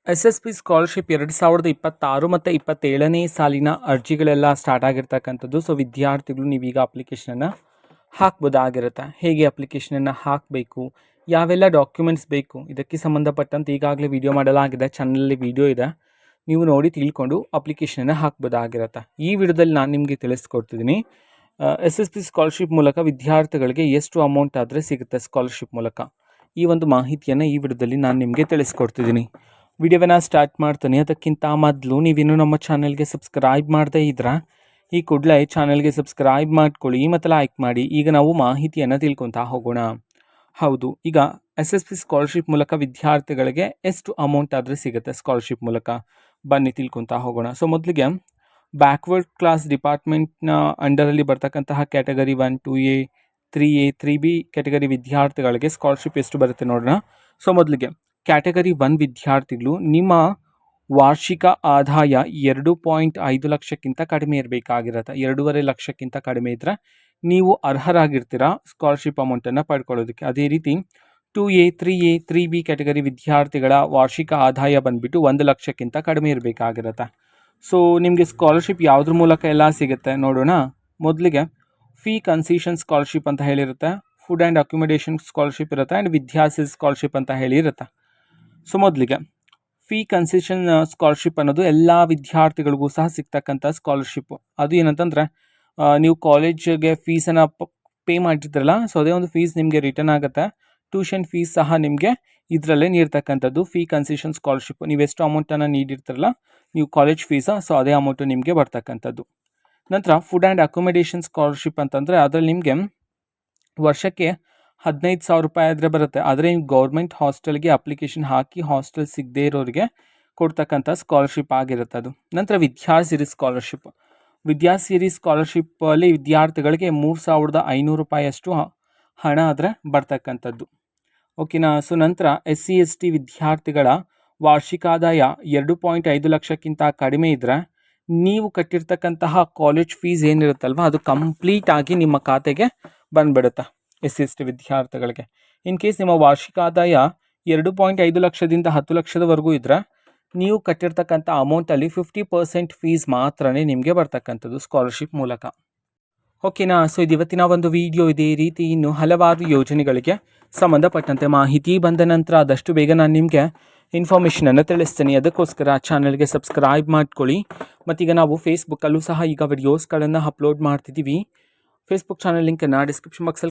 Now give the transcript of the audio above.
SSP scholarship 2026 ಮತ್ತು 27ನೇ ಸಾಲಿನ ಅರ್ಜಿಗಳೆಲ್ಲ start ಆಗಿರ್ತಕ್ಕಂಥದ್ದು. ಸೊ ವಿದ್ಯಾರ್ಥಿಗಳು ನೀವೀಗ ಅಪ್ಲಿಕೇಶನನ್ನು ಹಾಕ್ಬೋದಾಗಿರುತ್ತೆ. ಹೇಗೆ ಅಪ್ಲಿಕೇಶನನ್ನು ಹಾಕಬೇಕು, ಯಾವೆಲ್ಲ ಡಾಕ್ಯುಮೆಂಟ್ಸ್ ಬೇಕು, ಇದಕ್ಕೆ ಸಂಬಂಧಪಟ್ಟಂತೆ ಈಗಾಗಲೇ ವಿಡಿಯೋ ಮಾಡಲಾಗಿದೆ. ಚಾನಲಲ್ಲಿ ವಿಡಿಯೋ ಇದೆ, ನೀವು ನೋಡಿ ತಿಳ್ಕೊಂಡು ಅಪ್ಲಿಕೇಶನನ್ನು ಹಾಕ್ಬೋದಾಗಿರುತ್ತೆ. ಈ ವಿಡಿಯೋದಲ್ಲಿ ನಾನು ನಿಮಗೆ ತಿಳಿಸ್ಕೊಡ್ತಿದ್ದೀನಿ SSP ಸ್ಕಾಲರ್ಶಿಪ್ ಮೂಲಕ ವಿದ್ಯಾರ್ಥಿಗಳಿಗೆ ಎಷ್ಟು ಅಮೌಂಟ್ ಆದರೆ ಸಿಗುತ್ತೆ ಸ್ಕಾಲರ್ಶಿಪ್ ಮೂಲಕ. ಈ ಒಂದು ಮಾಹಿತಿಯನ್ನು ಈ ವಿಡಿಯೋದಲ್ಲಿ ನಾನು ನಿಮಗೆ ತಿಳಿಸ್ಕೊಡ್ತಿದ್ದೀನಿ. ವಿಡಿಯೋವನ್ನು ಸ್ಟಾರ್ಟ್ ಮಾಡ್ತೀನಿ. ಅದಕ್ಕಿಂತ ಮೊದಲು ನೀವಿನ್ನೂ ನಮ್ಮ ಚಾನಲ್ಗೆ ಸಬ್ಸ್ಕ್ರೈಬ್ ಮಾಡದೇ ಇದ್ರೆ ಈ ಕೂಡಲೇ ಚಾನಲ್ಗೆ ಸಬ್ಸ್ಕ್ರೈಬ್ ಮಾಡ್ಕೊಳ್ಳಿ ಮತ್ತು ಲೈಕ್ ಮಾಡಿ. ಈಗ ನಾವು ಮಾಹಿತಿಯನ್ನು ತಿಳ್ಕೊತಾ ಹೋಗೋಣ. ಹೌದು, ಈಗ SSP ಸ್ಕಾಲರ್ಶಿಪ್ ಮೂಲಕ ವಿದ್ಯಾರ್ಥಿಗಳಿಗೆ ಎಷ್ಟು ಅಮೌಂಟ್ ಆದರೆ ಸಿಗುತ್ತೆ ಸ್ಕಾಲರ್ಶಿಪ್ ಮೂಲಕ, ಬನ್ನಿ ತಿಳ್ಕೊತಾ ಹೋಗೋಣ. ಸೊ ಮೊದಲಿಗೆ ಬ್ಯಾಕ್ವರ್ಡ್ ಕ್ಲಾಸ್ ಡಿಪಾರ್ಟ್ಮೆಂಟ್ನ ಅಂಡರಲ್ಲಿ ಬರ್ತಕ್ಕಂತಹ category 1, 2A, 3A, 3B category ವಿದ್ಯಾರ್ಥಿಗಳಿಗೆ ಸ್ಕಾಲರ್ಶಿಪ್ ಎಷ್ಟು ಬರುತ್ತೆ ನೋಡೋಣ. ಸೊ ಮೊದಲಿಗೆ ಕ್ಯಾಟಗರಿ 1 ವಿದ್ಯಾರ್ಥಿಗಳು ನಿಮ್ಮ ವಾರ್ಷಿಕ ಆದಾಯ 2.5 ಲಕ್ಷಕ್ಕಿಂತ ಕಡಿಮೆ ಇರಬೇಕಾಗಿರುತ್ತೆ. 2.5 ಲಕ್ಷಕ್ಕಿಂತ ಕಡಿಮೆ ಇದ್ದರೆ ನೀವು ಅರ್ಹರಾಗಿರ್ತೀರ ಸ್ಕಾಲರ್ಶಿಪ್ ಅಮೌಂಟನ್ನು ಪಡ್ಕೊಳ್ಳೋದಕ್ಕೆ. ಅದೇ ರೀತಿ 2A, 3A, 3B ಕ್ಯಾಟಗರಿ ವಿದ್ಯಾರ್ಥಿಗಳ ವಾರ್ಷಿಕ ಆದಾಯ ಬಂದುಬಿಟ್ಟು 1 ಲಕ್ಷಕ್ಕಿಂತ ಕಡಿಮೆ ಇರಬೇಕಾಗಿರುತ್ತೆ. ಸೊ ನಿಮಗೆ ಸ್ಕಾಲರ್ಶಿಪ್ ಯಾವುದ್ರ ಮೂಲಕ ಎಲ್ಲ ಸಿಗುತ್ತೆ ನೋಡೋಣ. ಮೊದಲಿಗೆ ಫೀ ಕನ್ಸೆಷನ್ ಸ್ಕಾಲರ್ಶಿಪ್ ಅಂತ ಹೇಳಿರುತ್ತೆ, ಫುಡ್ ಆ್ಯಂಡ್ ಅಕ್ಯುಮಿಡೇಷನ್ ಸ್ಕಾಲರ್ಶಿಪ್ ಇರುತ್ತೆ, ಆ್ಯಂಡ್ ವಿದ್ಯಾಸಿಲ್ ಸ್ಕಾಲರ್ಶಿಪ್ ಅಂತ ಹೇಳಿರುತ್ತೆ. ಸೊ ಮೊದಲಿಗೆ ಫೀ ಕನ್ಸೆಷನ್ ಸ್ಕಾಲರ್ಶಿಪ್ ಅನ್ನೋದು ಎಲ್ಲ ವಿದ್ಯಾರ್ಥಿಗಳಿಗೂ ಸಹ ಸಿಗ್ತಕ್ಕಂಥ ಸ್ಕಾಲರ್ಶಿಪ್ಪು. ಅದು ಏನಂತಂದರೆ ನೀವು ಕಾಲೇಜಿಗೆ ಫೀಸನ್ನು ಪೇ ಮಾಡಿರ್ತೀರಲ್ಲ, ಸೊ ಅದೇ ಒಂದು ಫೀಸ್ ನಿಮಗೆ ರಿಟರ್ನ್ ಆಗುತ್ತೆ. ಟ್ಯೂಷನ್ ಫೀಸ್ ಸಹ ನಿಮಗೆ ಇದರಲ್ಲೇ ನೀಡ್ತಕ್ಕಂಥದ್ದು ಫೀ ಕನ್ಸೆಷನ್ ಸ್ಕಾಲರ್ಶಿಪ್. ನೀವು ಎಷ್ಟು ಅಮೌಂಟನ್ನು ನೀಡಿರ್ತೀರಲ್ಲ ನೀವು ಕಾಲೇಜ್ ಫೀಸಾ, ಸೊ ಅದೇ ಅಮೌಂಟು ನಿಮಗೆ ಬರ್ತಕ್ಕಂಥದ್ದು. ನಂತರ ಫುಡ್ ಆ್ಯಂಡ್ ಅಕ್ಯುಮಿಡೇಷನ್ ಸ್ಕಾಲರ್ಶಿಪ್ ಅಂತಂದರೆ ಅದರಲ್ಲಿ ನಿಮಗೆ ವರ್ಷಕ್ಕೆ 15,000 ರೂಪಾಯಿ ಆದರೆ ಬರುತ್ತೆ. ಆದರೆ ನೀವು ಗೌರ್ಮೆಂಟ್ ಹಾಸ್ಟೆಲ್ಗೆ ಅಪ್ಲಿಕೇಶನ್ ಹಾಕಿ ಹಾಸ್ಟೆಲ್ ಸಿಗದೇ ಇರೋರಿಗೆ ಕೊಡ್ತಕ್ಕಂಥ ಸ್ಕಾಲರ್ಶಿಪ್ ಆಗಿರುತ್ತೆ ಅದು. ನಂತರ ವಿದ್ಯಾಸಿರಿ ಸ್ಕಾಲರ್ಶಿಪ್. ವಿದ್ಯಾಸಿರಿ ಸ್ಕಾಲರ್ಶಿಪ್ಪಲ್ಲಿ ವಿದ್ಯಾರ್ಥಿಗಳಿಗೆ 3,500 ರೂಪಾಯಿಯಷ್ಟು ಹಣ ಆದರೆ ಬರ್ತಕ್ಕಂಥದ್ದು. ಓಕೆನಾ. ಸೊ ನಂತರ SC ST ವಿದ್ಯಾರ್ಥಿಗಳ ವಾರ್ಷಿಕ ಆದಾಯ 2.5 ಲಕ್ಷಕ್ಕಿಂತ ಕಡಿಮೆ ಇದ್ದರೆ ನೀವು ಕಟ್ಟಿರ್ತಕ್ಕಂತಹ ಕಾಲೇಜ್ ಫೀಸ್ ಏನಿರುತ್ತಲ್ವ ಅದು ಕಂಪ್ಲೀಟಾಗಿ ನಿಮ್ಮ ಖಾತೆಗೆ ಬಂದುಬಿಡುತ್ತೆ. SC ST ವಿದ್ಯಾರ್ಥಿಗಳಿಗೆ ಇನ್ ಕೇಸ್ ನಿಮ್ಮ ವಾರ್ಷಿಕ ಆದಾಯ 2.5 ಲಕ್ಷದಿಂದ 10 ಲಕ್ಷದವರೆಗೂ ಇದ್ದರೆ ನೀವು ಕಟ್ಟಿರ್ತಕ್ಕಂಥ ಅಮೌಂಟಲ್ಲಿ 50% ಫೀಸ್ ಮಾತ್ರನೇ ನಿಮಗೆ ಬರ್ತಕ್ಕಂಥದ್ದು ಸ್ಕಾಲರ್ಶಿಪ್ ಮೂಲಕ. ಓಕೆನಾ. ಸೊ ಇದು ಇವತ್ತಿನ ಒಂದು ವಿಡಿಯೋ. ಇದೇ ರೀತಿ ಇನ್ನು ಹಲವಾರು ಯೋಜನೆಗಳಿಗೆ ಸಂಬಂಧಪಟ್ಟಂತೆ ಮಾಹಿತಿ ಬಂದ ನಂತರ ಆದಷ್ಟು ಬೇಗ ನಾನು ನಿಮಗೆ ಇನ್ಫಾರ್ಮೇಷನನ್ನು ತಿಳಿಸ್ತೀನಿ. ಅದಕ್ಕೋಸ್ಕರ ಚಾನಲ್ಗೆ ಸಬ್ಸ್ಕ್ರೈಬ್ ಮಾಡ್ಕೊಳ್ಳಿ. ಮತ್ತೀಗ ನಾವು ಫೇಸ್ಬುಕ್ಕಲ್ಲೂ ಸಹ ಈಗ ವಿಡಿಯೋಸ್ಗಳನ್ನು ಅಪ್ಲೋಡ್ ಮಾಡ್ತಿದ್ದೀವಿ. ಫೇಸ್ಬುಕ್ ಚಾನಲ್ ಲಿಂಕನ್ನು ಡಿಸ್ಕ್ರಿಪ್ಷನ್ ಬಾಕ್ಸಲ್ಲಿ